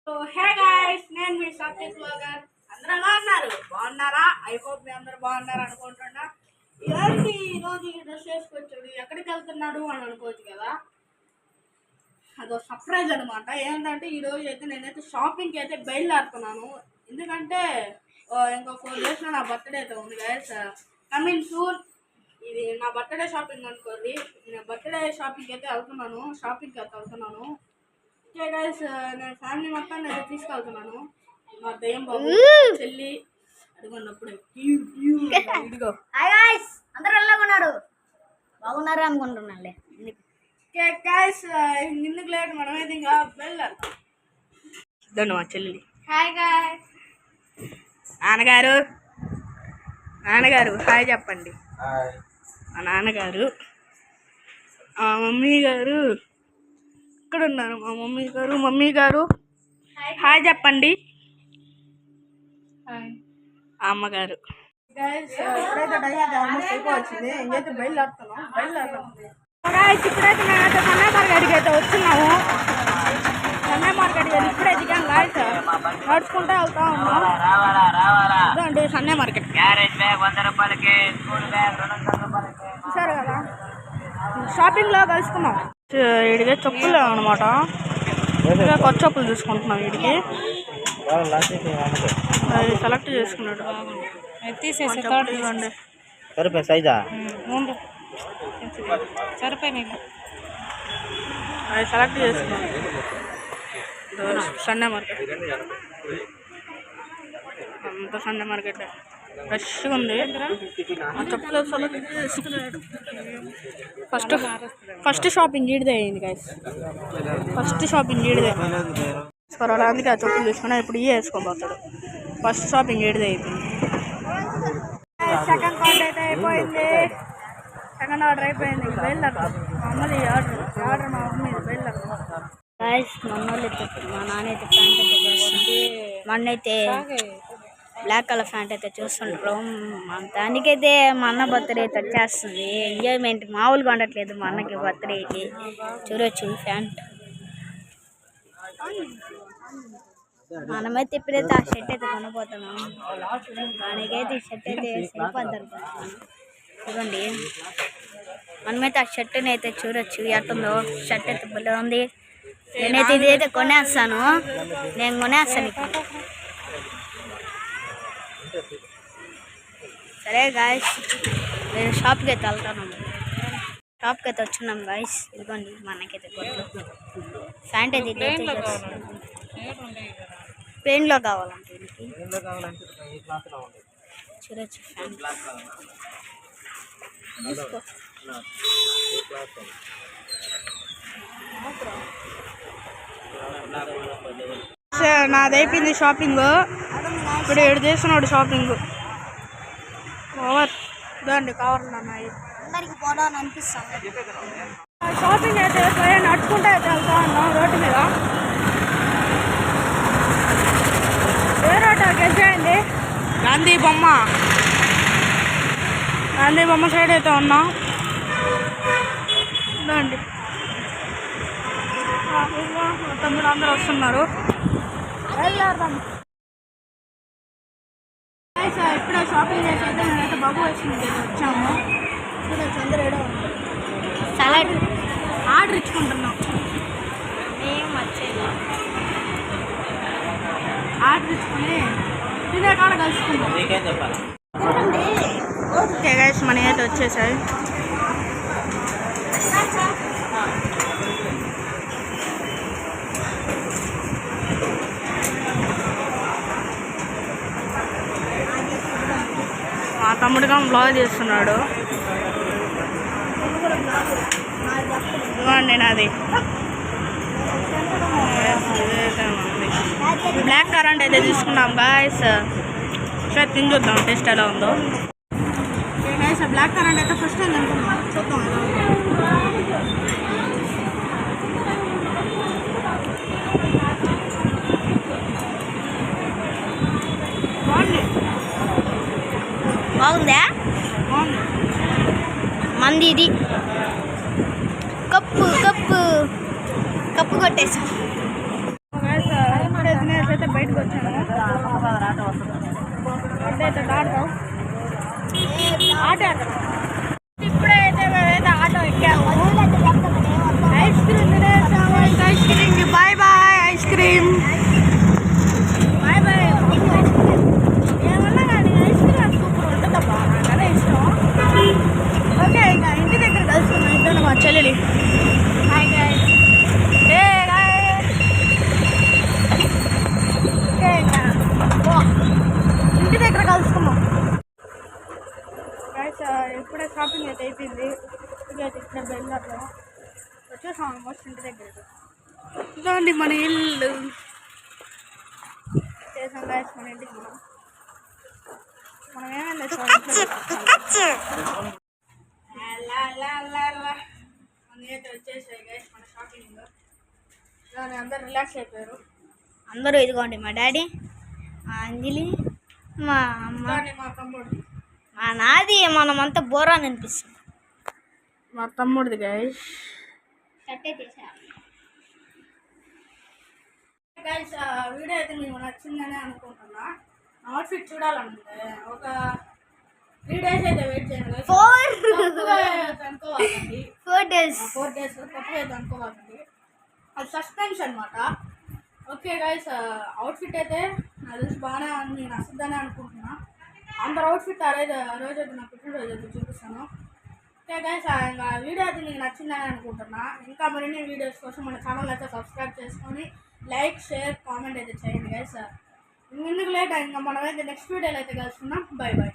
So hey guys, నేను మీ Satvik blogger. అందరూ ఎలా ఉన్నారు? బాగున్నారా? ఐ హోప్ మీ అందరూ బాగున్నారు అనుకుంటున్నా. ఈరోజు డ్రెస్ వేసుకొచ్చాడు, ఎక్కడికి వెళ్తున్నాడు అని అనుకోవచ్చు కదా. అదో సర్ప్రైజ్ అనమాట. ఏంటంటే ఈరోజు అయితే నేనైతే షాపింగ్కి అయితే బయలుదేరుతున్నాను. ఎందుకంటే ఇంకో 4 డేస్లో నా బర్త్డే అయితే ఉంది గైస్. Coming soon. ఇది నా బర్త్డే షాపింగ్ అనుకోండి. నేను బర్త్డే షాపింగ్కి అయితే వెళ్తున్నాను. ఓకే గైస్, నేను ఫ్యామిలీ మొత్తాన్ని అయితే తీసుకెళ్తున్నాను. మా దయ్యం బాబు, చెల్లి అడుగున్నప్పుడు ఇదిగో. హాయ్ గైస్, అందరూ ఎలా ఉన్నారు? బాగున్నారు అనుకుంటున్నానులే. ఓకే గైస్, ఎందుకు లేట్, మనమైతే ఇంకా బయలుదేరుతాం. ఇదండి మా చెల్లి. Hi guys. నాన్నగారు హాయ్ చెప్పండి. మా నాన్నగారు, మా మమ్మీ గారు ఇక్కడ ఉన్నారు. మా మమ్మీ గారు హాయ్ చెప్పండి. అమ్మగారు. ఇప్పుడైతే అయిపోవచ్చింది, ఇంకైతే బయలుదేరుతాం. ఇప్పుడైతే మేమైతే సన్నయ్య మార్కెట్కి అయితే వచ్చినాము. సన్నయ్య మార్కెట్కి అయితే ఇప్పుడే దిగాం గాయస్. నడుచుకుంటూ వెళ్తా ఉన్నాం. ఇదండి సన్నయ్య మార్కెట్. చూసారు కదా, షాపింగ్లో కలుసుకున్నాం. వీడికి చెప్పులు అనమాట. కొత్త చెప్పులు తీసుకుంటున్నాం. వీడికి సెలెక్ట్ చేసుకున్నాడు. అది సెలెక్ట్ చేసుకున్నాం. సండే మార్కెట్ అంతా సండే మార్కెట్ ఫ్రెష్గా ఉంది. చెప్పులు సెలెక్ట్ చేసుకున్నాడు. ఫస్ట్ షాపింగ్ ఈడిదే అయింది గైస్. అందుకే ఆ చెప్పులు తీసుకున్నా. ఇప్పుడు వేసుకోబోతాడు. ఫస్ట్ షాపింగ్ ఈడిదే అయిపోయింది. సెకండ్ ఆర్డర్ అయితే అయిపోయింది. బయలుదేరుతాం. మా అమ్మది ఆర్డర్ మా అమ్మది బయలుదేరుతాం. గైస్, మా నాన్న అయితే ప్యాంట్ అయితే చూస్తుంది. మొన్నైతే బ్లాక్ కలర్ ప్యాంట్ అయితే చూస్తుంటారు. దానికైతే మా అన్న బర్త్డే అయితే వచ్చేస్తుంది. ఎంజాయ్మెంట్ మామూలుగా ఉండట్లేదు మా అన్నకి బర్త్డేకి. చూడొచ్చు ప్యాంట్. మనమైతే ఇప్పుడైతే ఆ షర్ట్ అయితే కొనబోతున్నాం. దానికైతే ఈ షర్ట్ అయితే సరిపోద్ది అనుకుంటున్నాను. చూడండి, మనమైతే ఆ షర్ట్ని అయితే చూడొచ్చు ఎట్టుందో. షర్ట్ అయితే భలే ఉంది. నేనైతే ఇదైతే కొనేస్తాను. ఇప్పుడు. సరే గాయస్, నేను షాప్కి అయితే వచ్చినాం గాయస్. ఇదిగోండి మనకైతే కొట్లు. ప్యాంట్ అయితే ప్లెయిన్లో కావాలంటే చూడొచ్చు. ప్యాంట్ తీసుకో. నాది అయిపోయింది షాపింగ్. ఇప్పుడు 7 చేస్తున్నాడు షాపింగ్. ఓవర్ ఇదండి కవర్లు అన్నాయి. అందరికి పోదామని అనిపిస్తుంది. షాపింగ్ అయితే నడుచుకుంటూ అయితే వెళ్తా ఉన్నాం రోడ్డు మీద. ఏ రోడ్డు గెలిచేయండి. గాంధీ బొమ్మ సైడ్ అయితే ఉన్నాం. ఇదండి తమ్ముడు అందరూ వస్తున్నారు. వెళ్ళారు. ఇప్పుడే షాపింగ్ చేసి అయితే నేనైతే బాబు వచ్చాము. చంద్రుడు సలాడ్ ఆర్డర్ ఇచ్చుకుంటున్నాం. ఆర్డర్ ఇచ్చుకుని తినే కాడ కలుసుకుంటాం. ఓకే గైస్, మనీ అయితే వచ్చేసాయి. మా తమ్ముడుగా బ్లాగ్ చేస్తున్నాడు. ఇవ్వండి నాది బ్లాక్ కరెంట్ అయితే తీసుకున్నాం గాయస్. షర్ట్ తిని చూద్దాం టేస్ట్ ఎలా ఉందో. బ్లాక్ కరెంట్ అయితే ఫస్ట్ టైం తింటున్నాం. చూద్దాం. బాగుందా? మంది ఇది కప్పు కొట్టేసాం. వచ్చేసాను. అయితే ఆడతాం ఆటో ఇప్పుడైతే మేమైతే ఆటో ఎక్కాము. ఐస్ క్రీమ్ తినేసాము. ఐస్ క్రీమ్కి bye bye. Ice cream bye bye. ఏమన్నా కానీ ఐస్ క్రీమ్ సూపర్ ఉంటుందబ్బా, నాకు అదే ఇష్టం. ఓకే, ఇంకా ఇంటి దగ్గర కలుసుకున్నాం ఇద్దరు మా చెల్లెలి. Hi guy. Hey guy. Okay, ఇంకా ఇంటి దగ్గర కలుసుకున్నాం. గైస్ ఇప్పుడే షాపింగ్ అయితే అయిపోయింది. ఇదైతే ఇక్కడ బెంగళూరులో వచ్చేసాం ఆల్మోస్ట్ ఇంటి దగ్గరికి. ఇదండి మన ఇల్లు. చేసాం గైస్ మన ఇంటికి. మనం ఏమైనా అయితే వచ్చేసాయి గైస్ మన షాపింగ్. అందరు రిలాక్స్ అయిపోయారు. అందరూ ఇదిగోండి మా డాడీ, మా అంజలి, మా అమ్మ, మా తమ్ముడు, మా నాది. మనమంతా బోరా అనిపిస్తుంది. మా తమ్ముడిది గైస్. గైస్ వీడియో అయితే మీకు నచ్చిందని అనుకుంటున్నా. అవుట్ఫిట్ చూడాలంటే ఒక 3 days అయితే వెయిట్ చేయండి. 4 days తప్పుగా అయితే అనుకోవాలండి. అది సస్పెన్స్ అనమాట. ఓకే గైస్, అవుట్ఫిట్ అయితే నాకు తెలిసి బాగానే ఉంది, నచ్చుద్దని అనుకుంటున్నా. అందరు అవుట్ఫిట్ ఆ రోజు అయితే నా పుట్టినరోజు అయితే చూపిస్తాను. ఓకే గైస్, ఇంకా వీడియో అయితే మీకు నచ్చిందని అనుకుంటున్నా. ఇంకా మరిన్ని వీడియోస్ కోసం మన ఛానల్ అయితే సబ్స్క్రైబ్ చేసుకొని లైక్, షేర్, కామెంట్ అయితే చేయండి గైస్. ఎందుకు లేట్ ఇంకా మనమైతే నెక్స్ట్ వీడియోలో అయితే కలుసుకుందాం. Bye bye.